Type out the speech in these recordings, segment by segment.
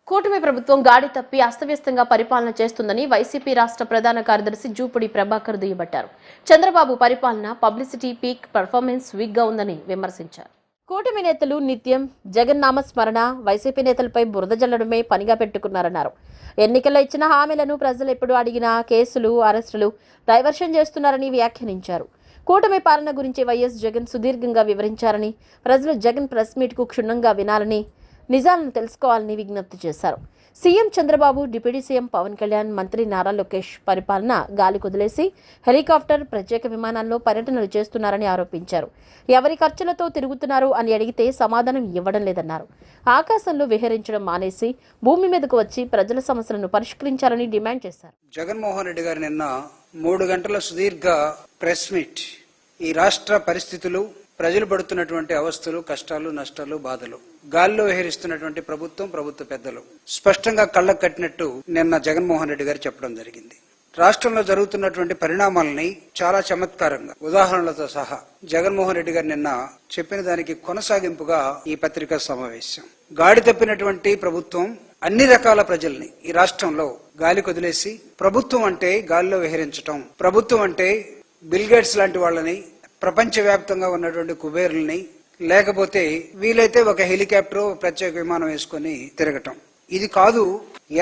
కూటమి ప్రభుత్వం గాడి తప్పి అస్తవ్యస్తంగా పరిపాలన చేస్తుందని వైసీపీ రాష్ట్ర ప్రధాన కార్యదర్శి జూపుడి ప్రభాకర్ దుయ్యబట్టారు. చంద్రబాబు పరిపాలన పబ్లిసిటీ పీక్ పర్ఫార్మెన్స్ వీక్ గా ఉందని విమర్శించారు. కూటమి నేతలు నిత్యం జగన్నామ స్మరణ, వైసీపీ నేతలపై బురద జల్లడమే పనిగా పెట్టుకున్నారన్నారు. ఎన్నికల్లో ఇచ్చిన హామీలను ప్రజలు ఎప్పుడు అడిగినా కేసులు, అరెస్టులు, డైవర్షన్ చేస్తున్నారని వ్యాఖ్యానించారు. కూటమి పాలన గురించి వైఎస్ జగన్ సుదీర్ఘంగా వివరించారని, ప్రజలు జగన్ ప్రెస్ మీట్ కు క్షుణ్ణంగా వినాలని, నిజాలను తెలుసుకోవాలని విజ్ఞప్తి చేశారు. CM Chandrababu, deputy CM Pawan Kalyan, మంత్రి నారా లోకేష్ పరిపాలన గాలి కుదిలేసి హెలికాప్టర్, ప్రత్యేక విమానాల్లో పర్యటనలు చేస్తున్నారని ఆరోపించారు. ఎవరి ఖర్చులతో తిరుగుతున్నారు అని అడిగితే సమాధానం ఇవ్వడం లేదన్నారు. ఆకాశంలో విహరించడం మానేసి భూమి మీదకు వచ్చి ప్రజల సమస్యలను పరిష్కరించాలని డిమాండ్ చేశారు. జగన్మోహన్ రెడ్డి గారు నిన్న 3 గంటల సుదీర్ఘ ప్రెస్ మీట్ ఈ రాష్ట్ర పరిస్థితులు, ప్రజలు పడుతున్నటువంటి అవస్థలు, కష్టాలు, నష్టాలు, బాధలు, గాల్లో విహరిస్తున్నటువంటి ప్రభుత్వ పెద్దలు స్పష్టంగా కళ్ళకు కట్టినట్టు నిన్న జగన్మోహన్ రెడ్డి గారు చెప్పడం జరిగింది. రాష్ట్రంలో జరుగుతున్నటువంటి పరిణామాలని చాలా చమత్కారంగా ఉదాహరణలతో సహా జగన్మోహన్ రెడ్డి గారు నిన్న చెప్పిన దానికి కొనసాగింపుగా ఈ పత్రికా సమావేశం. గాడి తప్పినటువంటి ప్రభుత్వం అన్ని రకాల ప్రజల్ని ఈ రాష్ట్రంలో గాలి కొదిలేసి, ప్రభుత్వం అంటే గాల్లో విహరించటం, ప్రభుత్వం అంటే బిల్ గేట్స్ లాంటి వాళ్ళని, ప్రపంచవ్యాప్తంగా ఉన్నటువంటి కుబేరుల్ని, లేకపోతే వీలైతే ఒక హెలికాప్టర్, ప్రత్యేక విమానం వేసుకుని తిరగటం. ఇది కాదు.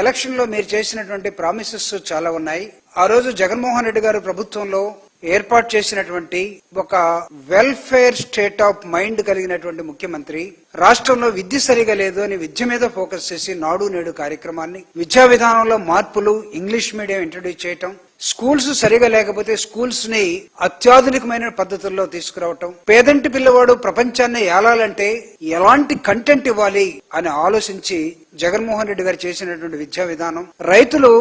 ఎలక్షన్ లో మీరు చేసినటువంటి ప్రామిసెస్ చాలా ఉన్నాయి. ఆ రోజు జగన్మోహన్ రెడ్డి గారు ప్రభుత్వంలో ఏర్పాటు చేసినటువంటి ఒక వెల్ఫేర్ స్టేట్ ఆఫ్ మైండ్ కలిగినటువంటి ముఖ్యమంత్రి, రాష్ట్రంలో విద్య సరిగా లేదు అని విద్య మీద ఫోకస్ చేసి నాడు నేడు కార్యక్రమాన్ని, విద్యా విధానంలో మార్పులు, ఇంగ్లీష్ మీడియం ఇంట్రడ్యూస్ చేయటం, స్కూల్స్ సరిగా లేకపోతే స్కూల్స్ ని అత్యాధునికమైన పద్ధతుల్లో తీసుకురావటం, పేదంటి పిల్లవాడు ప్రపంచాన్ని ఏలాలంటే ఎలాంటి కంటెంట్ ఇవ్వాలి అని ఆలోచించి జగన్మోహన్ రెడ్డి గారు చేసినటువంటి విద్యా విధానం, రైతులు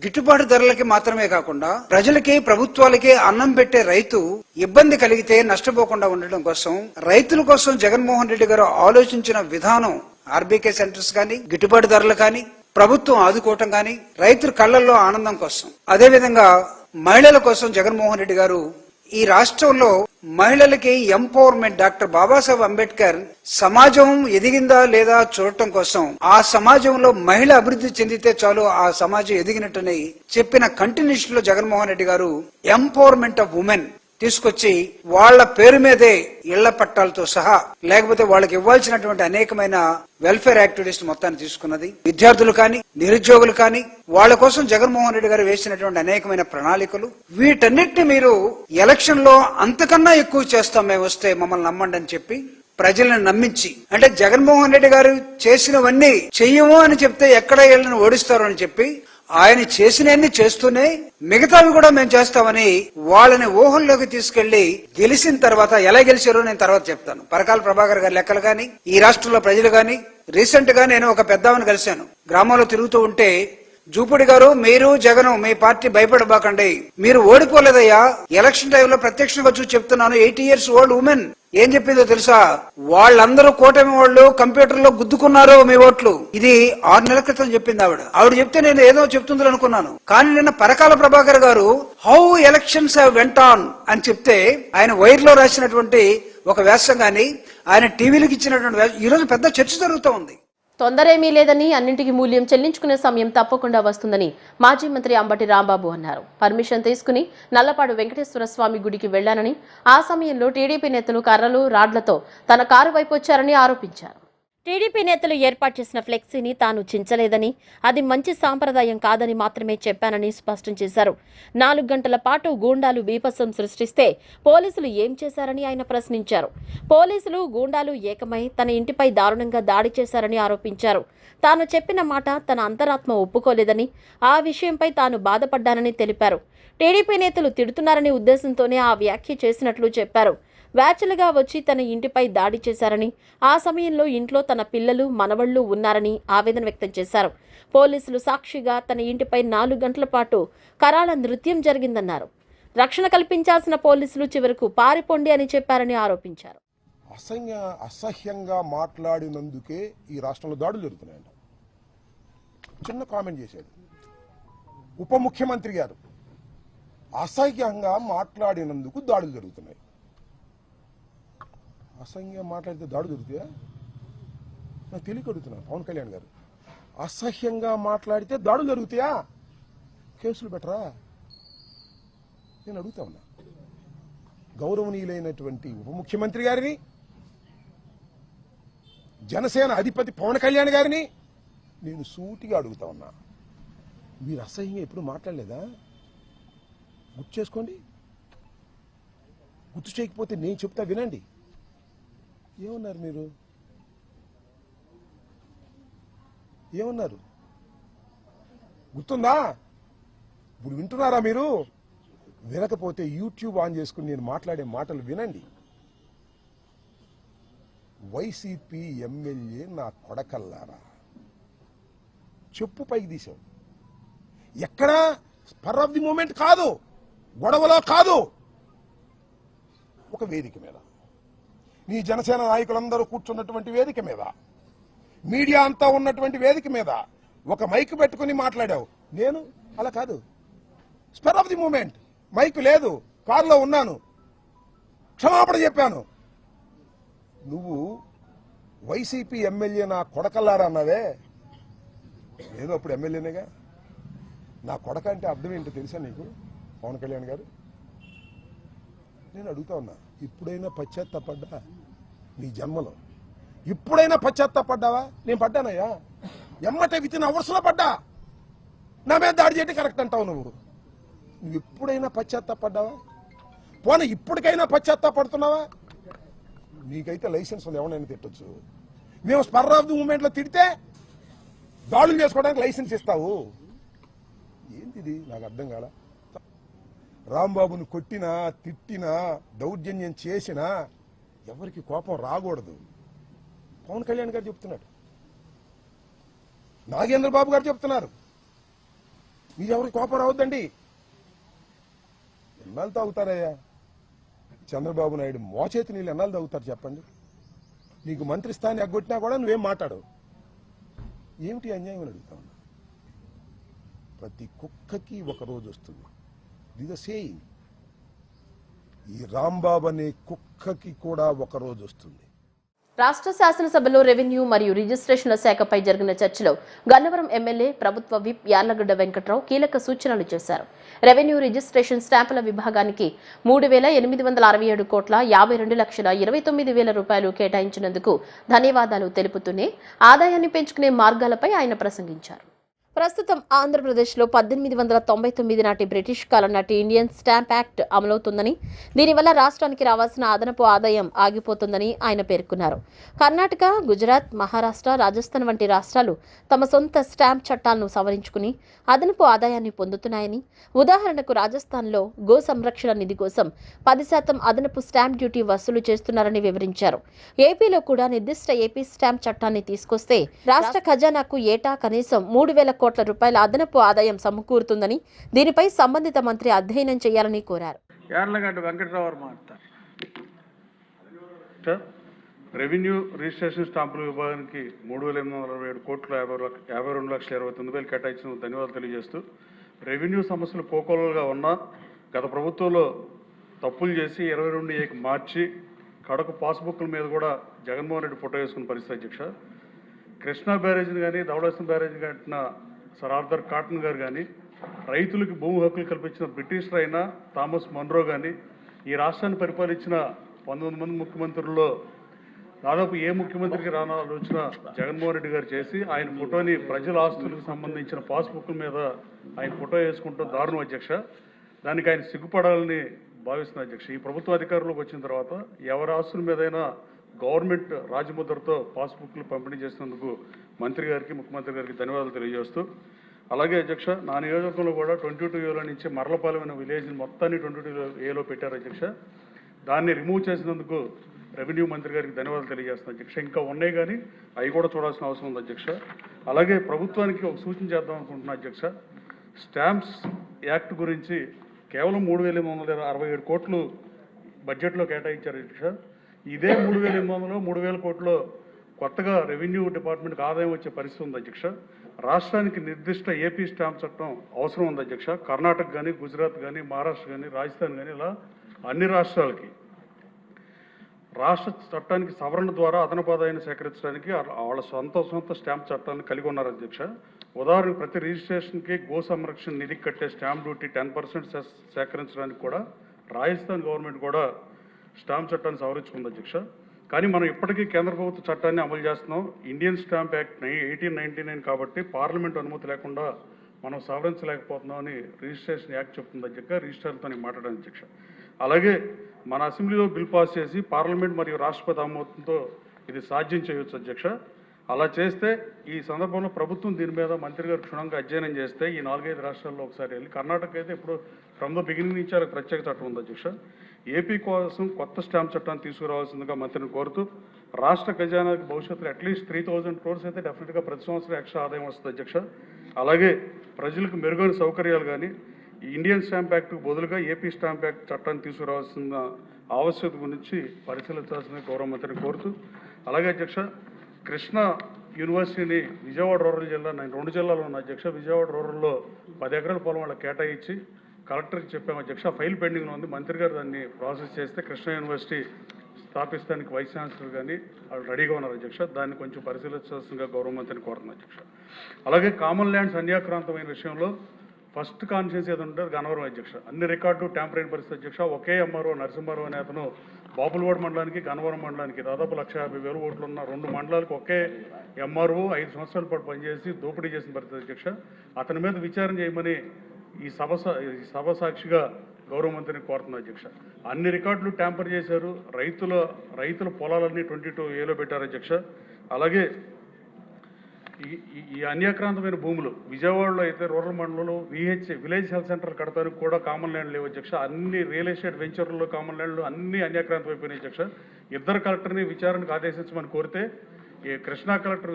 గిట్టుబాటు ధరలకి మాత్రమే కాకుండా ప్రజలకి, ప్రభుత్వాలకి అన్నం పెట్టే రైతు ఇబ్బంది కలిగితే నష్టపోకుండా ఉండడం కోసం, రైతుల కోసం జగన్మోహన్ రెడ్డి గారు ఆలోచించిన విధానం, ఆర్బీకే సెంటర్స్ కానీ, గిట్టుబాటు ధరలు కానీ, ప్రభుత్వం ఆదుకోవటం కానీ, రైతుల కళ్లల్లో ఆనందం కోసం, అదేవిధంగా మహిళల కోసం జగన్మోహన్ రెడ్డి గారు ఈ రాష్ట్రంలో మహిళలకి ఎంపవర్మెంట్, డాక్టర్ బాబాసాహెబ్ అంబేద్కర్ సమాజం ఎదిగిందా లేదా చూడటం కోసం, ఆ సమాజంలో మహిళ అభివృద్ధి చెందితే చాలు ఆ సమాజం ఎదిగినట్టని చెప్పిన కంటిన్యూషన్ లో జగన్మోహన్ రెడ్డి గారు ఎంపవర్మెంట్ ఆఫ్ ఉమెన్ తీసుకొచ్చి వాళ్ల పేరు మీదే ఇళ్ల పట్టాలతో సహా, లేకపోతే వాళ్ళకి ఇవ్వాల్సినటువంటి అనేకమైన వెల్ఫేర్ యాక్టివిటీస్ మొత్తాన్ని తీసుకున్నది. విద్యార్థులు కానీ, నిరుద్యోగులు కానీ, వాళ్ళ కోసం జగన్మోహన్ రెడ్డి గారు వేసినటువంటి అనేకమైన ప్రణాళికలు, వీటన్నిటిని మీరు ఎలక్షన్ లో అంతకన్నా ఎక్కువ చేస్తాం మేము వస్తే మమ్మల్ని నమ్మండి అని చెప్పి ప్రజలను నమ్మించి, అంటే జగన్మోహన్ రెడ్డి గారు చేసినవన్నీ చెయ్యము అని చెప్తే ఎక్కడ వీళ్ళని ఓడిస్తారు అని చెప్పి ఆయన చేసినవన్నీ చేస్తూనే మిగతావి కూడా మేము చేస్తామని వాళ్ళని ఊహల్లోకి తీసుకెళ్లి గెలిచిన తర్వాత ఎలా గెలిచారో నేను తర్వాత చెప్తాను. పరకాల ప్రభాకర్ గారి లెక్కలు గాని, ఈ రాష్ట్రంలో ప్రజలు గాని, రీసెంట్ గా నేను ఒక పెద్దవని కలిశాను. గ్రామంలో తిరుగుతూ ఉంటే, జూపుడి గారు, మీరు జగన్ మీ పార్టీ భయపడబాకండి, మీరు ఓడిపోలేదయ్యా, ఎలక్షన్ టైంలో ప్రత్యక్షంగా చూసి చెప్తున్నాను, 80 years ఓల్డ్ ఉమెన్ ఏం చెప్పిందో తెలుసా? వాళ్ళందరూ కూటమి వాళ్ళు కంప్యూటర్ లో గుద్దుకున్నారు మీ ఓట్లు. ఇది 6 నెలల క్రితం చెప్పింది ఆవిడ చెప్తే నేను ఏదో చెప్తుందో అనుకున్నాను. కానీ నిన్న పరకాల ప్రభాకర్ గారు హౌ ఎలక్షన్స్ వెంట్ ఆన్ అని చెప్తే, ఆయన వైర్ లో రాసినటువంటి ఒక వ్యాసం గాని, ఆయన టీవీలకు ఇచ్చినటువంటి ఈ రోజు పెద్ద చర్చ జరుగుతూ ఉంది. తొందరేమీ లేదని, అన్నింటికి మూల్యం చెల్లించుకునే సమయం తప్పకుండా వస్తుందని మాజీ మంత్రి అంబటి రాంబాబు అన్నారు. పర్మిషన్ తీసుకుని నల్లపాడు వెంకటేశ్వర స్వామి గుడికి వెళ్లానని, ఆ సమయంలో టీడీపీ నేతలు కర్రలు, రాడ్లతో తన కారు వైపు వచ్చారని ఆరోపించారు. టీడీపీ నేతలు ఏర్పాటు చేసిన ఫ్లెక్సీని తాను చించలేదని, అది మంచి సాంప్రదాయం కాదని మాత్రమే చెప్పానని స్పష్టం చేశారు. 4 గంటల పాటు గూండాలు బీభత్సం సృష్టిస్తే పోలీసులు ఏం చేశారని ఆయన ప్రశ్నించారు. పోలీసులు, గూండాలు ఏకమై తన ఇంటిపై దారుణంగా దాడి చేశారని ఆరోపించారు. తాను చెప్పిన మాట తన అంతరాత్మ ఒప్పుకోలేదని, ఆ విషయంపై తాను బాధపడ్డానని తెలిపారు. టీడీపీ నేతలు తిడుతున్నారనే ఉద్దేశంతోనే ఆ వ్యాఖ్య చేసినట్లు చెప్పారు. వ్యాచులుగా వచ్చి తన ఇంటిపై దాడి చేశారని, ఆ సమయంలో ఇంట్లో తన పిల్లలు, మనవళ్లు ఉన్నారని ఆవేదన వ్యక్తం చేశారు. పోలీసులు సాక్షిగా తన ఇంటిపై 4 గంటల పాటు కరాళ నృత్యం జరిగిందన్నారు. రక్షణ కల్పించాల్సిన పోలీసులు చివరకు పారిపోండి అని చెప్పారని ఆరోపించారు. అసహ్యంగా మాట్లాడినందుకే ఈ రాష్ట్రంలో దాడులు జరుగుతున్నాయంట. చిన్న కామెంట్ చేశాడు ఉప ముఖ్యమంత్రి గారు. అసహ్యంగా మాట్లాడినందుకు దాడులు జరుగుతున్నాయి. అసహ్యంగా మాట్లాడితే దాడులు జరుగుతాయా? నాకు తెలియక అడుగుతున్నాను. పవన్ కళ్యాణ్ గారు అసహ్యంగా మాట్లాడితే దాడులు జరుగుతాయా? కేసులు పెట్టరా? నేను అడుగుతా ఉన్నా గౌరవనీయులైనటువంటి ఉప ముఖ్యమంత్రి గారిని, జనసేన అధిపతి పవన్ కళ్యాణ్ గారిని నేను సూటిగా అడుగుతా ఉన్నా, మీరు అసహ్యంగా ఎప్పుడు మాట్లాడలేదా? గుర్తు చేసుకోండి. గుర్తు చేయకపోతే నేను చెప్తా వినండి. ఏమన్నారు మీరు? ఏమన్నారు గుర్తుందా? ఇప్పుడు వింటున్నారా మీరు? వినకపోతే యూట్యూబ్ ఆన్ చేసుకుని నేను మాట్లాడే మాటలు వినండి. వైసీపీ ఎమ్మెల్యే నా కొడకల్లారా, చెప్పు పైకి తీశావు. ఎక్కడా స్పర్ ఆఫ్ ది మూమెంట్ కాదు, గొడవలో కాదు, ఒక వేదిక మీద, నీ జనసేన నాయకులందరూ కూర్చున్నటువంటి వేదిక మీద, మీడియా అంతా ఉన్నటువంటి వేదిక మీద ఒక మైక్ పెట్టుకుని మాట్లాడావు. నేను అలా కాదు, spur of the moment, mic లేదు, కారులో ఉన్నాను, క్షమాపణ చెప్పాను. నువ్వు వైసీపీ ఎమ్మెల్యే నా కొడకల్లారా అన్నావే, నేను అప్పుడు ఎమ్మెల్యేనేగా. నా కొడక అంటే అర్థం ఏంటో తెలుసా నీకు పవన్ కళ్యాణ్ గారు? నేను అడుగుతా ఉన్నా, ఇప్పుడైనా పశ్చాత్తాపడ్డా నీ జన్మలో? ఇప్పుడైనా పశ్చాత్తాపడ్డావా? నేను పడ్డానయ్యా, ఎమ్మటే వితిన్ అవర్స్లో పడ్డా. నా మీద దాడి చేయడం కరెక్ట్ అంటావు నువ్వు ఎప్పుడైనా పశ్చాత్తాపడ్డావా? పోనీ ఇప్పటికైనా పశ్చాత్తాపడుతున్నావా? నీకైతే లైసెన్స్ ఉంది, ఎవరైనా తిట్టొచ్చు. మేము స్పర్ ఆఫ్ ది మూమెంట్లో తిడితే దాడులు చేసుకోవడానికి లైసెన్స్ ఇస్తావు. ఏంటిది నాకు అర్థం కాల. రాంబాబును కొట్టినా తిట్టినా దౌర్జన్యం చేసినా ఎవరికి కోపం రాకూడదు. పవన్ కళ్యాణ్ గారు చెప్తున్నాడు, నాగేంద్ర బాబు గారు చెప్తున్నారు, మీరెవరికి కోపం రావద్దండి. ఎన్నాళ్ళు తాగుతారయ్యా చంద్రబాబు నాయుడు మోచేతి నీళ్ళు? ఎన్నాళ్ళు తాగుతారు చెప్పండి? నీకు మంత్రి స్థాయిని ఎగ్గొట్టినా కూడా నువ్వేం మాట్లాడవు. ఏమిటి అన్యాయం అని అడుగుతా ఉన్నా. ప్రతి కుక్కకి ఒక రోజు వస్తుంది. దిస్ సేయింగ్, ఈ రాంబాబు అనే కుక్కకి కూడా ఒక రోజు వస్తుంది. రాష్ట్ర శాసనసభలో రెవెన్యూ మరియు రిజిస్ట్రేషన్ల శాఖపై జరిగిన చర్చలో గన్నవరం ఎమ్మెల్యే ప్రభుత్వ విప్ యార్లగడ్డ వెంకట్రావు కీలక సూచనలు చేశారు. రెవెన్యూ రిజిస్ట్రేషన్ స్టాంపుల విభాగానికి 3,867 కోట్ల 52,29,000 రూపాయలు కేటాయించినందుకు ధన్యవాదాలు తెలుపుతూనే ఆదాయాన్ని పెంచుకునే మార్గాలపై ఆయన ప్రసంగించారు. ప్రస్తుతం ఆంధ్రప్రదేశ్లో 1899 నాటి బ్రిటిష్ కాలం నాటి ఇండియన్ స్టాంప్ యాక్ట్ అమలవుతుందని, దీనివల్ల రాష్ట్రానికి రావాల్సిన అదనపు ఆదాయం ఆగిపోతుందని ఆయన పేర్కొన్నారు. కర్ణాటక, గుజరాత్, మహారాష్ట్ర, రాజస్థాన్ వంటి రాష్ట్రాలు తమ సొంత స్టాంప్ చట్టాలను సవరించుకుని అదనపు ఆదాయాన్ని పొందుతున్నాయని, ఉదాహరణకు రాజస్థాన్లో గో సంరక్షణ నిధి కోసం 10% అదనపు స్టాంప్ డ్యూటీ వసూలు చేస్తున్నారని వివరించారు. ఏపీలో కూడా నిర్దిష్ట ఏపీ స్టాంప్ చట్టాన్ని తీసుకొస్తే రాష్ట్ర ఖజానాకు ఏటా కనీసం 3,000 కోట్ల రూపాయల అదనపు ఆదాయం సమకూరుతుందని, దీనిపై సంబంధిత మంత్రి అధ్యయనం చేయాలని కోరారు. యార్లగడ్డ వెంకట్రావు రెవెన్యూ రిజిస్ట్రేషన్ స్టాంపుల విభాగానికి 3,867 కోట్ల 52,29,000 కేటాయించిన ధన్యవాదాలు తెలియజేస్తూ, రెవెన్యూ సమస్యలు కోకోలుగా ఉన్నా గత ప్రభుత్వంలో తప్పులు చేసి 22A మార్చి కడకు పాస్బుక్ల మీద కూడా జగన్మోహన్ రెడ్డి ఫోటో వేసుకున్న పరిస్థితి అధ్యక్ష. కృష్ణా బ్యారేజ్ని కానీ ధవళేశ్వరం బ్యారేజ్ కట్టిన సర్ ఆర్థర్ కాటన్ గారు కానీ, రైతులకు భూమి హక్కులు కల్పించిన బ్రిటిషర్ అయిన థామస్ మన్రో కానీ, ఈ రాష్ట్రాన్ని పరిపాలించిన 19 మంది ముఖ్యమంత్రుల్లో దాదాపు ఏ ముఖ్యమంత్రికి రాని ఆలోచన జగన్మోహన్ రెడ్డి గారు చేసి ఆయన ఫోటోని ప్రజల ఆస్తులకు సంబంధించిన పాస్బుక్ల మీద ఆయన ఫోటో వేసుకుంటూ దారుణం అధ్యక్ష. దానికి ఆయన సిగ్గుపడాలని భావిస్తున్న అధ్యక్ష. ఈ ప్రభుత్వ అధికారంలోకి వచ్చిన తర్వాత ఎవరి ఆస్తుల మీదైనా గవర్నమెంట్ రాజముద్రతో పాస్బుక్లు పంపిణీ చేసినందుకు మంత్రి గారికి, ముఖ్యమంత్రి గారికి ధన్యవాదాలు తెలియజేస్తూ, అలాగే అధ్యక్ష నా నియోజకవర్గంలో కూడా 22A నుంచి మరలపాలెం అనే విలేజ్ మొత్తాన్ని 22A పెట్టారు అధ్యక్ష. దాన్ని రిమూవ్ చేసినందుకు రెవెన్యూ మంత్రి గారికి ధన్యవాదాలు తెలియజేస్తున్నాను అధ్యక్ష. ఇంకా ఉన్నాయి కానీ అవి కూడా చూడాల్సిన అవసరం ఉంది అధ్యక్ష. అలాగే ప్రభుత్వానికి ఒక సూచన చేద్దాం అనుకుంటున్నా అధ్యక్ష. స్టాంప్స్ యాక్ట్ గురించి కేవలం 3,867 కోట్లు బడ్జెట్లో కేటాయించారు అధ్యక్ష. ఇదే 3,800 3,000 కోట్లు కొత్తగా రెవెన్యూ డిపార్ట్మెంట్కి ఆదాయం వచ్చే పరిస్థితి ఉంది అధ్యక్ష. రాష్ట్రానికి నిర్దిష్ట ఏపీ స్టాంప్ చట్టం అవసరం ఉంది అధ్యక్ష. కర్ణాటక కానీ, గుజరాత్ కానీ, మహారాష్ట్ర కానీ, రాజస్థాన్ కానీ, ఇలా అన్ని రాష్ట్రాలకి రాష్ట్ర చట్టానికి సవరణ ద్వారా అదనపు ఆదాయాన్ని సేకరించడానికి వాళ్ళ సొంత స్టాంప్ చట్టాన్ని కలిగి ఉన్నారు అధ్యక్ష. ఉదాహరణకు ప్రతి రిజిస్ట్రేషన్కి గో సంరక్షణ నిధికి కట్టే స్టాంప్ డ్యూటీ 10% సేకరించడానికి కూడా రాజస్థాన్ గవర్నమెంట్ కూడా స్టాంప్ చట్టాన్ని సవరించుకుంది అధ్యక్ష. కానీ మనం ఇప్పటికీ కేంద్ర ప్రభుత్వ చట్టాన్ని అమలు చేస్తున్నాం. ఇండియన్ స్టాంప్ యాక్ట్ 1899 కాబట్టి పార్లమెంట్ అనుమతి లేకుండా మనం సవరించలేకపోతున్నామని రిజిస్ట్రేషన్ యాక్ట్ చెప్తుంది అధ్యక్ష. రిజిస్ట్రార్తో మాట్లాడాను అధ్యక్ష. అలాగే మన అసెంబ్లీలో బిల్ పాస్ చేసి పార్లమెంట్ మరియు రాష్ట్రపతి ఆమోదంతో ఇది సాధ్యం చేయవచ్చు అధ్యక్ష. అలా చేస్తే ఈ సందర్భంలో ప్రభుత్వం దీని మీద మంత్రి గారు క్షుణ్ణంగా అధ్యయనం చేస్తే ఈ 4-5 రాష్ట్రాల్లో ఒకసారి వెళ్ళి, కర్ణాటక అయితే ఇప్పుడు ఫ్రమ్ ద బిగినింగ్ నుంచి ఒక ప్రత్యేక చట్టం ఉంది అధ్యక్ష. ఏపీ కోసం కొత్త స్టాంప్ చట్టాన్ని తీసుకురావాల్సిందిగా మంత్రిని కోరుతూ రాష్ట్ర ఖజానాకి భవిష్యత్తులో అట్లీస్ట్ 3000 crores అయితే డెఫినెట్గా ప్రతి సంవత్సరం ఎక్స్ట్రా ఆదాయం వస్తుంది అధ్యక్ష. అలాగే ప్రజలకు మెరుగైన సౌకర్యాలు కానీ ఇండియన్ స్టాంప్ యాక్ట్కు బదులుగా ఏపీ స్టాంప్ యాక్ట్ చట్టాన్ని తీసుకురావాల్సిన ఆవశ్యకత గురించి పరిశీలించాల్సిన గౌరవ మంత్రిని కోరుతూ, అలాగే అధ్యక్ష కృష్ణా యూనివర్సిటీని విజయవాడ రూరల్ జిల్లా, నేను 2 జిల్లాలో ఉన్న అధ్యక్ష, విజయవాడ రూరల్లో 10 ఎకరాల పొలం వాళ్ళకి కేటాయించి కలెక్టర్కి చెప్పాము అధ్యక్ష. ఫైల్ పెండింగ్లో ఉంది. మంత్రి గారు దాన్ని ప్రాసెస్ చేస్తే కృష్ణా యూనివర్సిటీ స్థాపిస్తానికి వైస్ ఛాన్సలర్ కానీ వాళ్ళు రెడీగా ఉన్నారు అధ్యక్ష. దాన్ని కొంచెం పరిశీలించాల్సిందిగా గౌరవ మంత్రిని కోరుతున్నాను అధ్యక్ష. అలాగే కామన్ ల్యాండ్స్ అన్యాక్రాంతమైన విషయంలో ఫస్ట్ కాన్షియన్స్ ఏది ఉంటుంది గన్నవరం అధ్యక్ష. అన్ని రికార్డు ట్యాంపర్ అయిన పరిస్థితి అధ్యక్ష. ఒకే ఎంఆర్ఓ నరసింహారావు అనే అతను బాపులవాడ మండలానికి గన్నవరం మండలానికి దాదాపు 150,000 ఓట్లు ఉన్న 2 మండలాలకు ఒకే ఎంఆర్ఓ 5 సంవత్సరాల పాటు పనిచేసి దోపిడీ చేసిన పరిస్థితి అధ్యక్ష. అతని మీద విచారణ చేయమని ఈ సభ సాక్షిగా గౌరవ మంత్రిని కోరుతున్నా అధ్యక్ష. అన్ని రికార్డులు ట్యాంపర్ చేశారు. రైతుల పొలాలన్నీ 22A పెట్టారు అధ్యక్ష. అలాగే ఈ అన్యాక్రాంతమైన భూములు విజయవాడలో అయితే రూరల్ మండలంలో విలేజ్ హెల్త్ సెంటర్ కడతానికి కూడా కామన్ ల్యాండ్ లేవు అధ్యక్ష. అన్ని రియల్ ఎస్టేట్ వెంచర్లలో కామన్ ల్యాండ్లు అన్ని అన్యాక్రాంతం అయిపోయినాయి అధ్యక్ష. ఇద్దరు కలెక్టర్ని విచారణకు ఆదేశించమని కోరితే ఈ కృష్ణా కలెక్టర్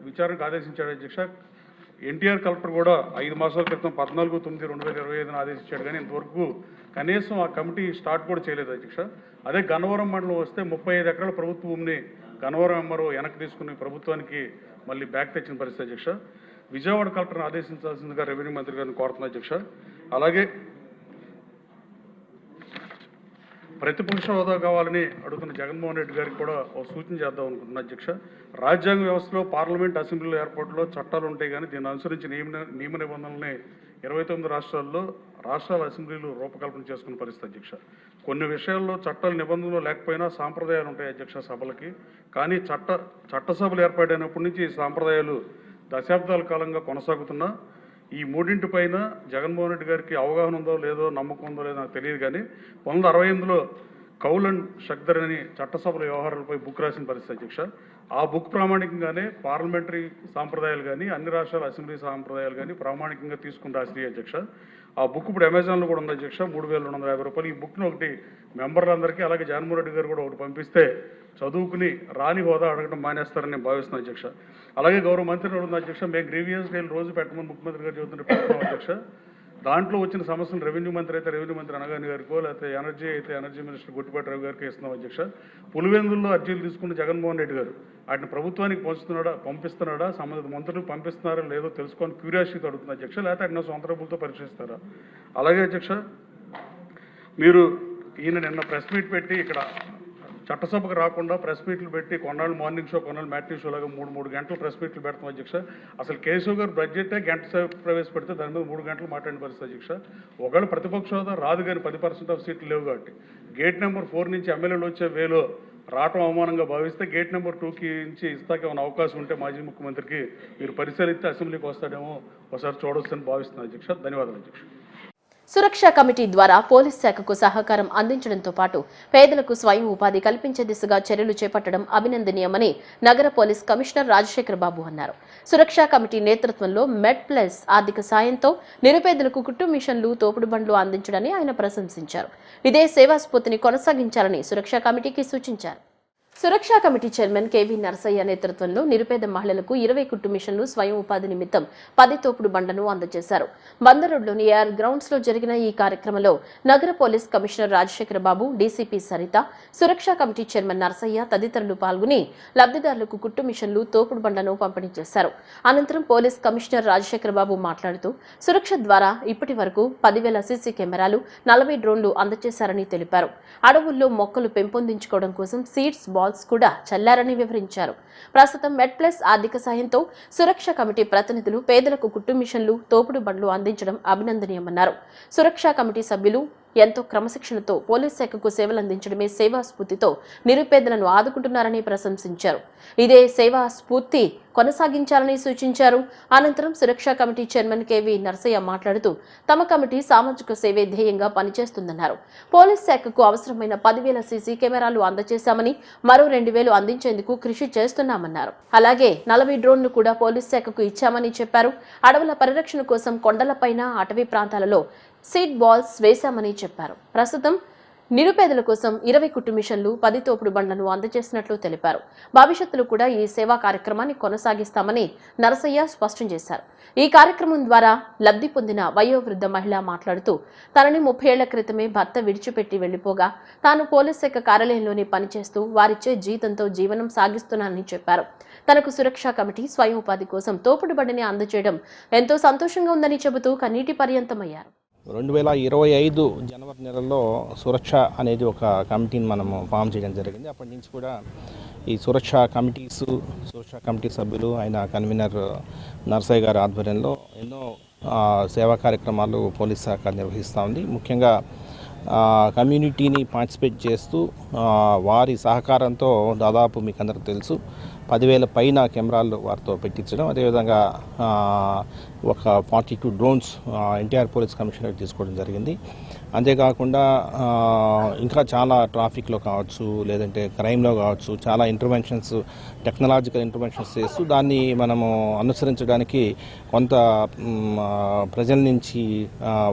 విచారణకు ఆదేశించాడు అధ్యక్ష. ఎన్టీఆర్ కలెక్టర్ కూడా 5 మాసాల క్రితం 14/9/2025 ఆదేశించాడు. కానీ ఇంతవరకు కనీసం ఆ కమిటీ స్టార్ట్ కూడా చేయలేదు అధ్యక్ష. అదే గన్నవరం మండలం వస్తే 35 ఎకరాల ప్రభుత్వ భూమిని గన్నవరం ఎంఆర్ఓ వెనక్కి తీసుకుని ప్రభుత్వానికి మళ్ళీ బ్యాక్ తెచ్చిన పరిస్థితి అధ్యక్ష. విజయవాడ కలెక్టర్ని ఆదేశించాల్సిందిగా రెవెన్యూ మంత్రి గారిని కోరుతున్నా అధ్యక్ష. అలాగే ప్రతిపక్ష హోదా కావాలని అడుగుతున్న జగన్మోహన్ రెడ్డి గారికి కూడా ఒక సూచన చేద్దాం అనుకుంటున్నా అధ్యక్ష. రాజ్యాంగ వ్యవస్థలో పార్లమెంట్ అసెంబ్లీల ఏర్పాటులో చట్టాలు ఉంటాయి కానీ దీన్ని అనుసరించి నియమ నిబంధనల్ని 29 రాష్ట్రాల అసెంబ్లీలు రూపకల్పన చేసుకున్న పరిస్థితి అధ్యక్ష. కొన్ని విషయాల్లో చట్టాల నిబంధనలు లేకపోయినా సాంప్రదాయాలు ఉంటాయి అధ్యక్ష సభలకి. కానీ చట్టసభలు ఏర్పాటైనప్పటి నుంచి ఈ సాంప్రదాయాలు దశాబ్దాల కాలంగా కొనసాగుతున్నా ఈ మూడింటిపైన జగన్మోహన్ రెడ్డి గారికి అవగాహన ఉందో లేదో, నమ్మకం ఉందో లేదో నాకు తెలియదు. కానీ 1968లో కౌల్ అండ్ షక్దర్ అని చట్టసభల వ్యవహారాలపై బుక్ రాసిన పరిస్థితి అధ్యక్ష. ఆ బుక్ ప్రామాణికంగానే పార్లమెంటరీ సాంప్రదాయాలు కానీ అన్ని రాష్ట్రాల అసెంబ్లీ సాంప్రదాయాలు కానీ ప్రామాణికంగా తీసుకుని రాసిన అధ్యక్ష. ఆ బుక్ ఇప్పుడు అమెజాన్లో కూడా ఉంది అధ్యక్ష. 3,250 రూపాయలు. ఈ బుక్ను ఒకటి మెంబర్లందరికీ అలాగే జగన్మోహన్ రెడ్డి గారు కూడా ఒకటి పంపిస్తే చదువుకుని రాని హోదా అడగడం మానేస్తారని నేను భావిస్తున్నాను అధ్యక్ష. అలాగే గౌరవ మంత్రిని అడుగుతున్న అధ్యక్ష, మేము గ్రీవియన్స్ డేలు రోజు పెట్టమని ముఖ్యమంత్రి గారు చెబుతుంటే పెడుతున్నాం అధ్యక్ష. దాంట్లో వచ్చిన సమస్యలు రెవెన్యూ మంత్రి అయితే రెవెన్యూ మంత్రి అనగాని గారికో, లేకపోతే ఎనర్జీ అయితే ఎనర్జీ మినిస్టర్ గుట్టిపాటి రవి గారికి ఇస్తున్నాం అధ్యక్ష. పులివెందుల్లో అర్జీలు తీసుకున్న జగన్మోహన్ రెడ్డి గారు వాటిని ప్రభుత్వానికి పంపిస్తున్నాడా, సంబంధిత మంత్రులకు పంపిస్తున్నారా లేదో తెలుసుకొని క్యూరియాసిటీ అడుగుతున్నా అధ్యక్ష. లేకపోతే అక్కడ సొంత డబ్బులతో పరిశీలిస్తారా? అలాగే అధ్యక్ష, మీరు నిన్న ప్రెస్ మీట్ పెట్టి ఇక్కడ చట్టసభకు రాకుండా ప్రెస్ మీట్లు పెట్టి కొన్నాళ్ళు మార్నింగ్ షో కొన్నాళ్ళు మ్యాట్నీ షో లాగా 3 గంటలు ప్రెస్ మీట్లు పెడతాం అధ్యక్ష. అసలు కేశవ్ గారు బడ్జెటే గంట సేపు ప్రవేశపెడితే దాని మీద 3 గంటలు మాట్లాడిన పరిస్థితి అధ్యక్ష. ఒకవేళ ప్రతిపక్ష హోదా రాదు కానీ 10% ఆఫ్ సీట్లు లేవు కాబట్టి గేట్ నెంబర్ 4 నుంచి ఎమ్మెల్యేలు వచ్చే వేలో రావటం అవమానంగా భావిస్తే గేట్ నెంబర్ 2కి నుంచి ఇస్తాకే ఉన్న అవకాశం ఉంటే మాజీ ముఖ్యమంత్రికి మీరు పరిశీలిస్తే అసెంబ్లీకి వస్తాడేమో ఒకసారి చూడొచ్చని భావిస్తున్నాను అధ్యక్ష. ధన్యవాదాలు అధ్యక్ష. సురక్షా కమిటీ ద్వారా పోలీస్ శాఖకు సహకారం అందించడంతో పాటు పేదలకు స్వయం ఉపాధి కల్పించే దిశగా చర్యలు చేపట్టడం అభినందనీయమని నగర పోలీస్ కమిషనర్ రాజశేఖర్ బాబు అన్నారు. సురక్షా కమిటీ నేతృత్వంలో మెడ్ ప్లస్ ఆర్థిక సాయంతో నిరుపేదలకు కుట్టు మిషన్లు, తోపుడు బండ్లు అందించడాన్ని ఆయన ప్రశంసించారు. ఇదే సేవా స్ఫూర్తిని కొనసాగించాలని సురక్షా కమిటీకి సూచించారు. సురక్షా కమిటీ చైర్మన్ కేవీ నరసయ్య నేతృత్వంలో నిరుపేద మహిళలకు 20 కుట్టు మిషన్లు స్వయం ఉపాధి నిమిత్తం 10 తోపుడు బండ్లను అందజేశారు. బందరోడ్లోని ఏఆర్ గ్రౌండ్స్ లో జరిగిన ఈ కార్యక్రమంలో నగర పోలీస్ కమిషనర్ రాజశేఖర బాబు, డీసీపీ సరిత, సురక్షా కమిటీ చైర్మన్ నరసయ్య తదితరులు పాల్గొని లబ్ధిదారులకు కుట్టు మిషన్లు, తోపుడు బండ్లను పంపిణీ చేశారు. అనంతరం పోలీస్ కమిషనర్ రాజశేఖర బాబు మాట్లాడుతూ సురక్ష ద్వారా ఇప్పటి వరకు 10,000 సీసీ కెమెరాలు, 40 డ్రోన్లు అందజేశారని తెలిపారు. అడవుల్లో మొక్కలు పెంపొందించుకోవడం కోసం సీడ్స్, బాల్స్ కూడా చల్లారని వివరించారు. ప్రస్తుతం మెడ్+ ఆర్థిక సాయంతో సురక్షా కమిటీ ప్రతినిధులు పేదలకు కుట్టు మిషన్లు, తోపుడు బండ్లు అందించడం అభినందనీయమన్నారు. సురక్షా కమిటీ సభ్యులు ఎంతో క్రమశిక్షణతో పోలీస్ శాఖకు సేవలందించడమే సేవా స్ఫూర్తితో నిరుపేదలను ఆదుకుంటున్నారని ప్రశంసించారు. ఇదే సేవా స్ఫూర్తి కొనసాగించాలని సూచించారు. అనంతరం సురక్షా కమిటీ చైర్మన్ కేవీ నరసయ్య మాట్లాడుతూ తమ కమిటీ సామాజిక సేవే ధ్యేయంగా పనిచేస్తుందన్నారు. పోలీస్ శాఖకు అవసరమైన 10,000 సీసీ కెమెరాలు అందజేశామని, మరో 2,000 అందించేందుకు కృషి చేస్తున్నామన్నారు. అలాగే 40 డ్రోన్లు కూడా పోలీస్ శాఖకు ఇచ్చామని చెప్పారు. అడవుల పరిరక్షణ కోసం కొండలపైన, అటవీ ప్రాంతాలలో సీడ్ బాల్స్ వేశామని చెప్పారు. ప్రస్తుతం నిరుపేదల కోసం 20 కుట్టు మిషన్లు, 10 తోపుడు బండ్లను అందజేసినట్లు తెలిపారు. భవిష్యత్తులో కూడా ఈ సేవా కార్యక్రమాన్ని కొనసాగిస్తామని నరసయ్య స్పష్టం చేశారు. ఈ కార్యక్రమం ద్వారా లబ్ధి పొందిన వయోవృద్ధ మహిళ మాట్లాడుతూ తనని 30 ఏళ్ల క్రితమే భర్త విడిచిపెట్టి వెళ్లిపోగా తాను పోలీస్ శాఖ కార్యాలయంలోనే పనిచేస్తూ వారిచ్చే జీతంతో జీవనం సాగిస్తున్నానని చెప్పారు. తనకు సురక్షా కమిటీ స్వయం ఉపాధి కోసం తోపుడు బండిని అందజేయడం ఎంతో సంతోషంగా ఉందని చెబుతూ కన్నీటి పర్యంతమయ్యారు. 2025 జనవరి నెలలో సురక్ష అనేది ఒక కమిటీని మనము ఫామ్ చేయడం జరిగింది. అప్పటి నుంచి కూడా ఈ సురక్షా కమిటీ సభ్యులు, ఆయన కన్వీనర్ నరసయ్య గారి ఆధ్వర్యంలో ఎన్నో సేవా కార్యక్రమాలు పోలీస్ శాఖ నిర్వహిస్తూ ఉంది. ముఖ్యంగా కమ్యూనిటీని పార్టిసిపేట్ చేస్తూ వారి సహకారంతో దాదాపు మీకు అందరికీ తెలుసు 10,000 పైన కెమెరాలు వారితో పెట్టించడం, అదేవిధంగా ఒక 42 డ్రోన్స్ ఎన్టీఆర్ పోలీస్ కమిషనర్ తీసుకోవడం జరిగింది. అంతేకాకుండా ఇంకా చాలా ట్రాఫిక్లో కావచ్చు, లేదంటే క్రైమ్లో కావచ్చు, చాలా ఇంటర్వెన్షన్స్, టెక్నాలజికల్ ఇంటర్వెన్షన్స్ చేస్తూ దాన్ని మనము అనుసరించడానికి కొంత ప్రజల నుంచి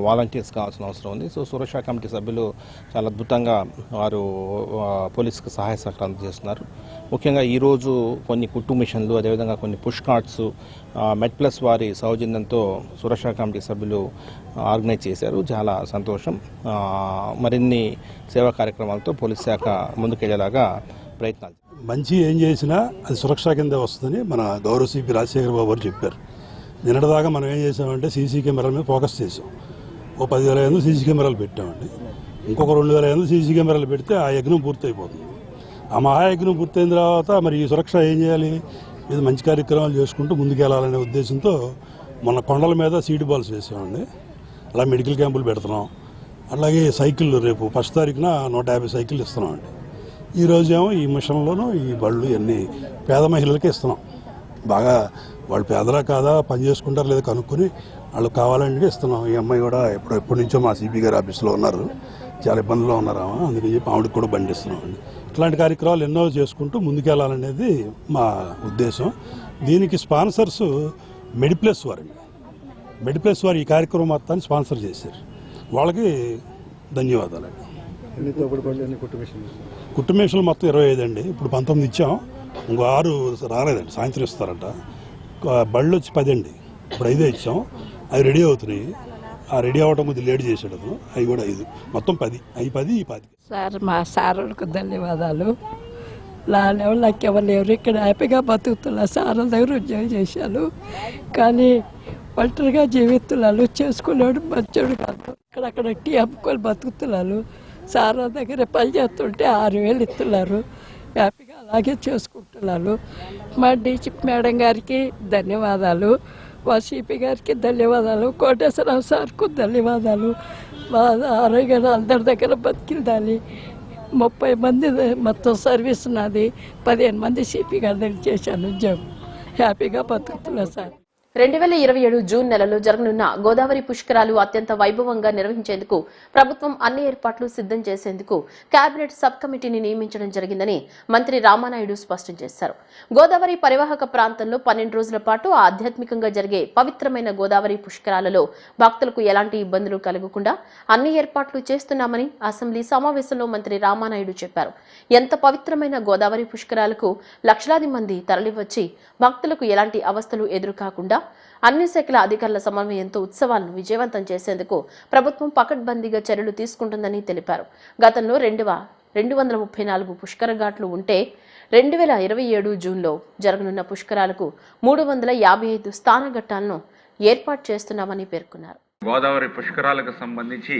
వాలంటీర్స్ కావాల్సిన అవసరం ఉంది. సో సురక్షా కమిటీ సభ్యులు చాలా అద్భుతంగా వారు పోలీసుకు సహాయ సహకారం చేస్తున్నారు. ముఖ్యంగా ఈరోజు కొన్ని కుట్టు మిషన్లు, అదేవిధంగా కొన్ని పుష్ కార్ట్స్ మెడ్+ వారి సౌజన్యంతో సురక్షా కమిటీ సభ్యులు ఆర్గనైజ్ చేశారు. చాలా సంతోషం. మరిన్ని సేవా కార్యక్రమాలతో పోలీస్ శాఖ ముందుకెళ్లేలాగా ప్రయత్నాలు. మంచి ఏం చేసినా అది సురక్ష కింద వస్తుందని మన గౌరవ సిపి రాజశేఖర బాబు గారు చెప్పారు. నిన్నటిదాకా మనం ఏం చేసామంటే సీసీ కెమెరాల మీద ఫోకస్ చేసాం. ఓ 10,000 సీసీ కెమెరాలు పెట్టామండి. ఇంకొక 2,000 సీసీ కెమెరాలు పెడితే ఆ యజ్ఞం పూర్తయిపోతుంది. ఆ మహాయజ్ఞం పూర్తయిన తర్వాత మరి ఈ సురక్ష ఏం చేయాలి, ఇది మంచి కార్యక్రమాలు చేసుకుంటూ ముందుకెళ్లాలనే ఉద్దేశంతో మొన్న కొండల మీద సీడ్ బాల్స్ వేసామండి. అలా మెడికల్ క్యాంపులు పెడుతున్నాం. అలాగే సైకిళ్ళు రేపు 1 తారీఖున 150 సైకిళ్ళు ఇస్తున్నామండి. ఈరోజేమో ఈ మిషన్లోనూ ఈ బళ్ళు ఇవన్నీ పేద మహిళలకి ఇస్తున్నాం. బాగా వాళ్ళు పేదలా కాదా, పని చేసుకుంటారు లేదా కనుక్కొని వాళ్ళు కావాలంటే ఇస్తున్నాం. ఈ అమ్మాయి కూడా ఎప్పటి నుంచో మా సిపి గారి ఆఫీస్లో ఉన్నారు, చాలా ఇబ్బందుల్లో ఉన్నారామా, అందుకని చెప్పి ఆవిడకి కూడా బండి ఇస్తున్నామండి. ఇట్లాంటి కార్యక్రమాలు ఎన్నో చేసుకుంటూ ముందుకెళ్లాలనేది మా ఉద్దేశం. దీనికి స్పాన్సర్స్ మెడ్+ వారండి. మెడ్+ వారు ఈ కార్యక్రమం మొత్తాన్ని స్పాన్సర్ చేశారు. వాళ్ళకి ధన్యవాదాలండి. కుట్టు మిషన్లు మొత్తం 25 అండి. ఇప్పుడు 19 ఇచ్చాం, ఇంకో 6 రాలేదండి, సాయంత్రం ఇస్తారంట. బళ్ళు వచ్చి 10 అండి, ఇప్పుడు 5 ఇచ్చాం. అవి రెడీ అవుతున్నాయి. ఆ రెడీ అవ్వడం కొద్దిగా లేట్ చేసాడు అతను. అవి కూడా 5, మొత్తం 10. అవి 10, ఈ 10. సార్, మా సార్లకు ధన్యవాదాలు. నాకు ఎవరు ఇక్కడ హ్యాపీగా బతుకుతున్నా. సార్ దగ్గర ఉద్యోగం చేశాను, కానీ ఒంటరిగా జీవిస్తున్నాను. చేసుకున్నాడు మంచోడు కాదు. అక్కడక్కడ టీ అమ్ముకొని బతుకుతున్నాను. సార్ దగ్గర పని చేస్తుంటే 6,000 ఇస్తున్నారు. హ్యాపీగా అలాగే చేసుకుంటున్నాను. మా డీసీపీ మేడం గారికి ధన్యవాదాలు, మా సిపి గారికి ధన్యవాదాలు, కోటేశ్వరరావు సార్కు ధన్యవాదాలు. మా ఆరోగ్యాలు అందరి దగ్గర బతికిందాలి. 30 మంది మొత్తం సర్వీస్ నాది. 15 మంది సిపి గారి దగ్గర చేశాను ఉద్యోగం. హ్యాపీగా బతుకుతున్నా సార్. 2027 జూన్ నెలలో జరగనున్న గోదావరి పుష్కరాలు అత్యంత వైభవంగా నిర్వహించేందుకు ప్రభుత్వం అన్ని ఏర్పాట్లు సిద్ధం చేసేందుకు కేబినెట్ సబ్ కమిటీని నియమించడం జరిగిందని మంత్రి రామానాయుడు స్పష్టం చేశారు. గోదావరి పరివాహక ప్రాంతంలో 12 రోజుల పాటు ఆధ్యాత్మికంగా జరిగే పవిత్రమైన గోదావరి పుష్కరాలలో భక్తులకు ఎలాంటి ఇబ్బందులు కలగకుండా అన్ని ఏర్పాట్లు చేస్తున్నామని అసెంబ్లీ సమావేశంలో మంత్రి రామానాయుడు చెప్పారు. ఎంత పవిత్రమైన గోదావరి పుష్కరాలకు లక్షలాది మంది తరలివచ్చి భక్తులకు ఎలాంటి అవస్థలు ఎదురుకాకుండా అన్ని శాఖల అధికారుల సమన్వయంతో ఉత్సవాలను విజయవంతం చేసేందుకు ప్రభుత్వం పకడ్బందీగా చర్యలు తీసుకుంటుందని తెలిపారు. గతంలో 234 పుష్కర ఘాట్లు ఉంటే 2027 జూన్లో జరగనున్న పుష్కరాలకు 355 స్థానఘట్టాలను ఏర్పాటు చేస్తున్నామని పేర్కొన్నారు. గోదావరి పుష్కరాలకు సంబంధించి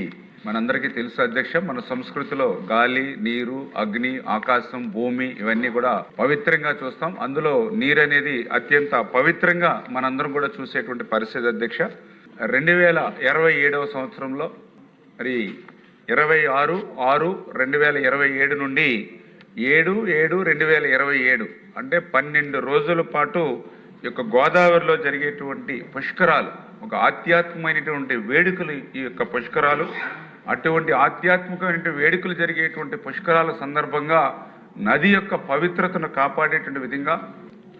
మనందరికీ తెలుసు అధ్యక్ష, మన సంస్కృతిలో గాలి, నీరు, అగ్ని, ఆకాశం, భూమి ఇవన్నీ కూడా పవిత్రంగా చూస్తాం. అందులో నీరు అనేది అత్యంత పవిత్రంగా మనందరం కూడా చూసేటువంటి పరిస్థితి అధ్యక్ష. 2027 సంవత్సరంలో మరి 26/6/2027 నుండి 7/7/2027 అంటే 12 రోజుల పాటు ఈ యొక్క గోదావరిలో జరిగేటువంటి పుష్కరాలు ఒక ఆధ్యాత్మికమైనటువంటి వేడుకలు. ఈ యొక్క పుష్కరాలు అటువంటి ఆధ్యాత్మికమైన వేడుకలు జరిగేటువంటి పుష్కరాల సందర్భంగా నది యొక్క పవిత్రతను కాపాడేటువంటి విధంగా,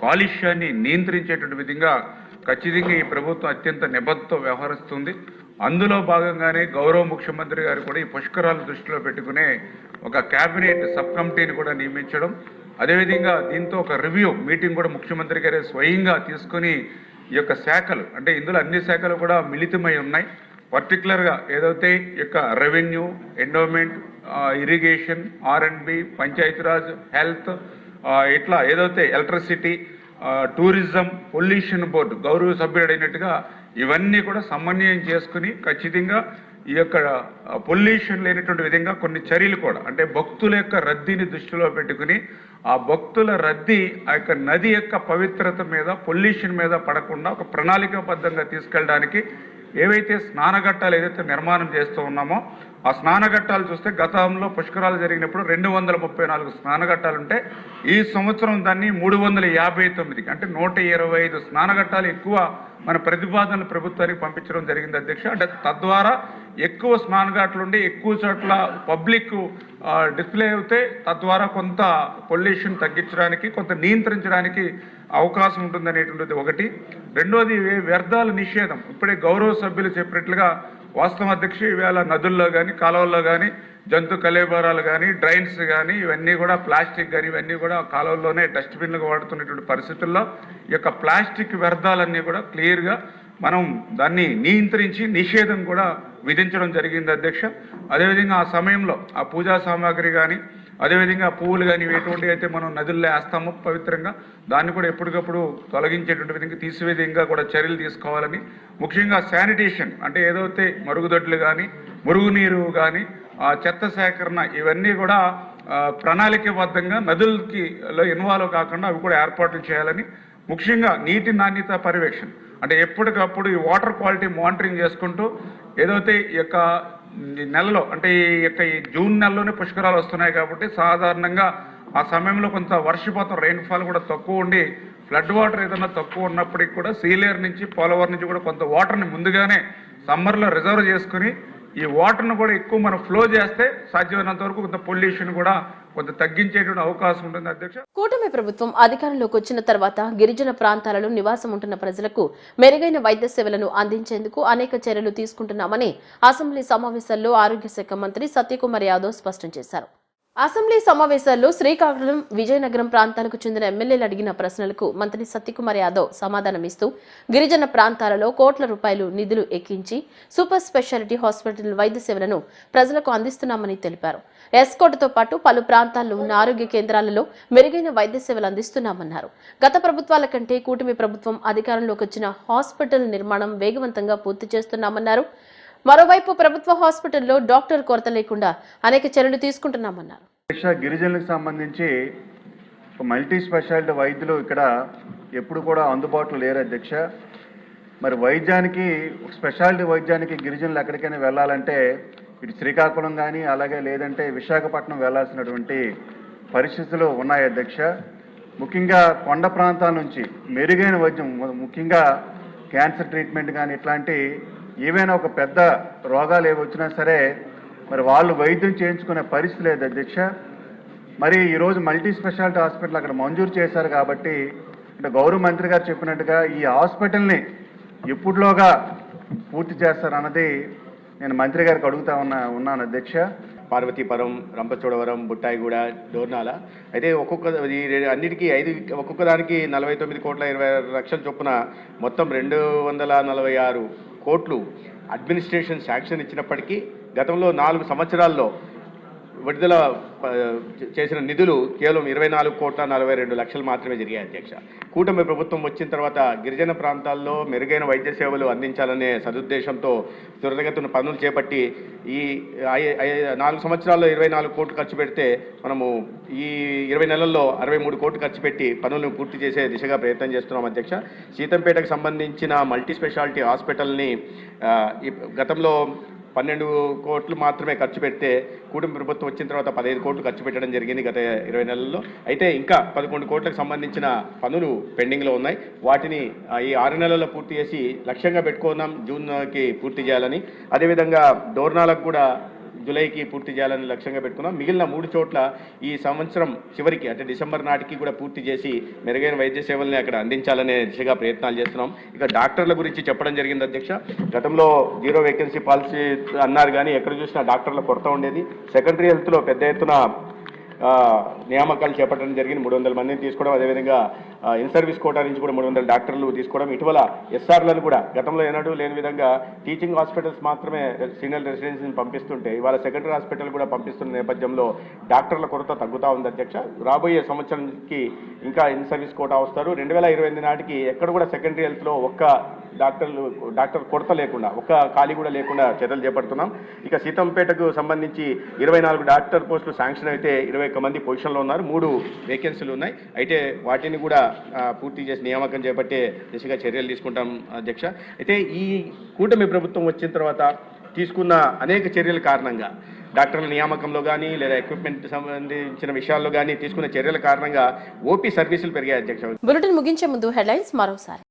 కాలుష్యాన్ని నియంత్రించేటువంటి విధంగా ఖచ్చితంగా ఈ ప్రభుత్వం అత్యంత నిబద్ధతతో వ్యవహరిస్తుంది. అందులో భాగంగానే గౌరవ ముఖ్యమంత్రి గారు కూడా ఈ పుష్కరాలు దృష్టిలో పెట్టుకునే ఒక కేబినెట్ సబ్ కమిటీని కూడా నియమించడం, అదేవిధంగా దీంతో ఒక రివ్యూ మీటింగ్ కూడా ముఖ్యమంత్రి గారే స్వయంగా తీసుకుని ఈ యొక్క శాఖలు అంటే ఇందులో అన్ని శాఖలు కూడా మిళితమై ఉన్నాయి. పర్టికులర్గా ఏదైతే ఈ యొక్క revenue, endowment, irrigation, R&B, Panchayati Raj, health, ఇట్లా ఏదైతే ఎలక్ట్రిసిటీ, టూరిజం, పొల్యూషన్ బోర్డు గౌరవ సభ్యుడైనట్టుగా ఇవన్నీ కూడా సమన్వయం చేసుకుని ఖచ్చితంగా ఈ యొక్క పొల్యూషన్ లేనటువంటి విధంగా కొన్ని చర్యలు కూడా అంటే భక్తుల యొక్క రద్దీని దృష్టిలో పెట్టుకుని ఆ భక్తుల రద్దీ ఆ యొక్క నది యొక్క పవిత్రత మీద, పొల్యూషన్ మీద పడకుండా ఒక ప్రణాళికాబద్ధంగా తీసుకెళ్ళడానికి ఏవైతే స్నానఘట్టాలు ఏదైతే నిర్మాణం చేస్తూ ఉన్నామో ఆ స్నానఘట్టాలు చూస్తే గతంలో పుష్కరాలు జరిగినప్పుడు 234 స్నానఘట్టాలు ఉంటే ఈ సంవత్సరం దాన్ని 359 అంటే 125 స్నానఘట్టాలు ఎక్కువ మన ప్రతిపాదనలు ప్రభుత్వానికి పంపించడం జరిగింది అధ్యక్ష. అంటే తద్వారా ఎక్కువ స్నానఘాట్లు ఉండి ఎక్కువ చోట్ల పబ్లిక్ డిస్ప్లే అవుతే తద్వారా కొంత పొల్యూషన్ తగ్గించడానికి, కొంత నియంత్రించడానికి అవకాశం ఉంటుందనేటువంటిది ఒకటి. రెండోది వ్యర్థాల నిషేధం. ఇప్పుడే గౌరవ సభ్యులు చెప్పినట్లుగా వాస్తవం అధ్యక్ష, ఈవేళ నదుల్లో కానీ కాలువల్లో కానీ జంతు కలేబరాలు కానీ డ్రైన్స్ కానీ ఇవన్నీ కూడా ప్లాస్టిక్ కానీ ఇవన్నీ కూడా కాలువల్లోనే డస్ట్బిన్లుగా వాడుతున్నటువంటి పరిస్థితుల్లో ఈ యొక్క ప్లాస్టిక్ వ్యర్థాలన్నీ కూడా క్లియర్గా మనం దాన్ని నియంత్రించి నిషేధం కూడా విధించడం జరిగింది అధ్యక్ష. అదేవిధంగా ఆ సమయంలో ఆ పూజా సామాగ్రి కానీ అదేవిధంగా పువ్వులు కానీ ఎటువంటి అయితే మనం నదుల్లో వేస్తామో పవిత్రంగా దాన్ని కూడా ఎప్పటికప్పుడు తొలగించేటువంటి విధంగా తీసే విధంగా కూడా చర్యలు తీసుకోవాలని, ముఖ్యంగా శానిటేషన్ అంటే ఏదైతే మరుగుదొడ్లు కానీ మురుగునీరు కానీ చెత్త సేకరణ ఇవన్నీ కూడా ప్రణాళికాబద్ధంగా నదులకి ఇన్వాల్వ్ కాకుండా అవి కూడా ఏర్పాట్లు చేయాలని, ముఖ్యంగా నీటి నాణ్యత పర్యవేక్షణ అంటే ఎప్పటికప్పుడు ఈ వాటర్ క్వాలిటీ మానిటరింగ్ చేసుకుంటూ ఏదైతే ఈ యొక్క నెలలో అంటే ఈ జూన్ నెలలోనే పుష్కరాలు వస్తున్నాయి కాబట్టి సాధారణంగా ఆ సమయంలో కొంత వర్షపాతం రెయిన్ఫాల్ కూడా తక్కువ ఉండి ఫ్లడ్ వాటర్ ఏదైనా తక్కువ ఉన్నప్పటికీ కూడా సీలేరు నుంచి పోలవరం నుంచి కూడా కొంత వాటర్ని ముందుగానే సమ్మర్లో రిజర్వ్ చేసుకుని ఈ వాటర్ను కూడా ఎక్కువ మనం ఫ్లో చేస్తే సాధ్యమైనంత వరకు కొంత పొల్యూషన్ కూడా కొంత తగ్గించేటువంటి అవకాశం ఉంటుంది అధ్యక్ష. కూటమి ప్రభుత్వం అధికారంలోకి వచ్చిన తర్వాత గిరిజన ప్రాంతాలలో నివాసం ఉంటున్న ప్రజలకు మెరుగైన వైద్య సేవలను అందించేందుకు అనేక చర్యలు తీసుకుంటున్నామని అసెంబ్లీ సమావేశాల్లో ఆరోగ్య శాఖ మంత్రి సత్యకుమార్ యాదవ్ స్పష్టం చేశారు. అసెంబ్లీ సమావేశాల్లో శ్రీకాకుళం, విజయనగరం ప్రాంతాలకు చెందిన ఎమ్మెల్యేలు అడిగిన ప్రశ్నలకు మంత్రి సత్యకుమార్ యాదవ్ సమాధానమిస్తూ గిరిజన ప్రాంతాలలో కోట్ల రూపాయలు నిధులు ఎక్కించి సూపర్ స్పెషాలిటీ హాస్పిటల్ వైద్య సేవలను ప్రజలకు అందిస్తున్నామని తెలిపారు. ఎస్కోట్తో పాటు పలు ప్రాంతాల్లో ఉన్న ఆరోగ్య కేంద్రాలలో మెరుగైన వైద్య సేవలు అందిస్తున్నామన్నారు. గత ప్రభుత్వాల కంటే కూటమి ప్రభుత్వం అధికారంలోకి వచ్చిన హాస్పిటల్ నిర్మాణం వేగవంతంగా పూర్తి చేస్తున్నామన్నారు. మరోవైపు ప్రభుత్వ హాస్పిటల్లో డాక్టర్ కొరత లేకుండా అనేక చర్యలు తీసుకుంటున్నామన్నారు. గిరిజనులకు సంబంధించి మల్టీ స్పెషాలిటీ వైద్యులు ఇక్కడ ఎప్పుడు కూడా అందుబాటులో లేరు అధ్యక్ష. మరి వైద్యానికి స్పెషాలిటీ వైద్యానికి గిరిజనులు ఎక్కడికైనా వెళ్ళాలంటే ఇటు శ్రీకాకుళం కానీ అలాగే లేదంటే విశాఖపట్నం వెళ్లాల్సినటువంటి పరిస్థితులు ఉన్నాయి అధ్యక్ష. ముఖ్యంగా కొండ ప్రాంతాల నుంచి మెరుగైన వైద్యం, ముఖ్యంగా క్యాన్సర్ ట్రీట్మెంట్ కానీ ఇట్లాంటి ఏవైనా ఒక పెద్ద రోగాలు ఏవి వచ్చినా సరే మరి వాళ్ళు వైద్యం చేయించుకునే పరిస్థితి లేదు అధ్యక్ష. మరి ఈరోజు మల్టీ స్పెషాలిటీ హాస్పిటల్ అక్కడ మంజూరు చేశారు కాబట్టి అంటే గౌరవ మంత్రి గారు చెప్పినట్టుగా ఈ హాస్పిటల్ని ఎప్పుడులోగా పూర్తి చేస్తారన్నది నేను మంత్రి గారికి అడుగుతా ఉన్నాను అధ్యక్ష. పార్వతీపురం, రంపచోడవరం, బుట్టాయిగూడ, డోర్నాల అయితే అన్నిటికీ ఒక్కొక్క దానికి 49,20,00,000 చొప్పున మొత్తం 246 కోట్లు అడ్మినిస్ట్రేషన్ శాంక్షన్ ఇచ్చినప్పటికీ గతంలో 4 సంవత్సరాల్లో విడుదల చేసిన నిధులు కేవలం 24,42,00,000 మాత్రమే జరిగాయి అధ్యక్ష. కూటమి ప్రభుత్వం వచ్చిన తర్వాత గిరిజన ప్రాంతాల్లో మెరుగైన వైద్య సేవలు అందించాలనే సదుద్దేశంతో త్వరితగతిన పనులు చేపట్టి ఈ 4 సంవత్సరాల్లో 24 కోట్లు ఖర్చు పెడితే మనము ఈ 20 నెలల్లో 63 కోట్లు ఖర్చు పెట్టి పనులను పూర్తి చేసే దిశగా ప్రయత్నం చేస్తున్నాం అధ్యక్ష. సీతంపేటకు సంబంధించిన మల్టీ స్పెషాలిటీ హాస్పిటల్ని గతంలో 12 కోట్లు మాత్రమే ఖర్చు పెడితే కూటమి ప్రభుత్వం వచ్చిన తర్వాత 15 కోట్లు ఖర్చు పెట్టడం జరిగింది గత 20 నెలల్లో. అయితే ఇంకా 11 కోట్లకు సంబంధించిన పనులు పెండింగ్లో ఉన్నాయి. వాటిని ఈ 6 నెలల్లో పూర్తి చేసి లక్ష్యంగా పెట్టుకున్నాం జూన్కి పూర్తి చేయాలని. అదేవిధంగా డోర్నాలకు కూడా జూలైకి పూర్తి చేయాలని లక్ష్యంగా పెట్టుకున్నాం. మిగిలిన 3 చోట్ల ఈ సంవత్సరం చివరికి అంటే డిసెంబర్ నాటికి కూడా పూర్తి చేసి మెరుగైన వైద్య సేవల్ని అక్కడ అందించాలనే దిశగా ప్రయత్నాలు చేస్తున్నాం. ఇక డాక్టర్ల గురించి చెప్పడం జరిగింది అధ్యక్ష. గతంలో 0 వేకెన్సీ పాలసీ అన్నారు కానీ ఎక్కడ చూసినా డాక్టర్ల కొరత ఉండేది. సెకండరీ హెల్త్లో పెద్ద ఎత్తున నియామకాలు చేపట్టడం జరిగింది. 300 మందిని తీసుకోవడం, అదేవిధంగా ఇన్ సర్వీస్ కోటా నుంచి కూడా 300 డాక్టర్లు తీసుకోవడం. ఇటీవల ఎస్ఆర్లను కూడా గతంలో ఏనాడు లేని విధంగా టీచింగ్ హాస్పిటల్స్ మాత్రమే సీనియర్ రెసిడెన్సీని పంపిస్తుంటే ఇవాళ సెకండరీ హాస్పిటల్ కూడా పంపిస్తున్న నేపథ్యంలో డాక్టర్ల కొరత తగ్గుతూ ఉంది అధ్యక్ష. రాబోయే సంవత్సరానికి ఇంకా ఇన్ సర్వీస్ కోటా వస్తారు. 2028 నాటికి ఎక్కడ కూడా సెకండరీ హెల్త్లో ఒక్క డాక్టర్ కొరత లేకుండా, ఒక్క ఖాళీ కూడా లేకుండా చర్యలు చేపడుతున్నాం. ఇక సీతంపేటకు సంబంధించి 24 డాక్టర్ పోస్టులు శాంక్షన్ అయితే 21 మంది పొజిషన్లో ఉన్నారు. 3 వేకెన్సీలు ఉన్నాయి. అయితే వాటిని కూడా పూర్తి చేసి నియామకం చేపట్టే దిశగా చర్యలు తీసుకుంటాం అధ్యక్ష. అయితే ఈ కూటమి ప్రభుత్వం వచ్చిన తర్వాత తీసుకున్న అనేక చర్యల కారణంగా డాక్టర్ల నియామకంలో కానీ లేదా ఎక్విప్మెంట్ సంబంధించిన విషయాల్లో కానీ తీసుకున్న చర్యల కారణంగా ఓపీ సర్వీసులు పెరిగాయి అధ్యక్ష. బులెటిన్ ముగించే ముందు హెడ్లైన్స్ మరోసారి.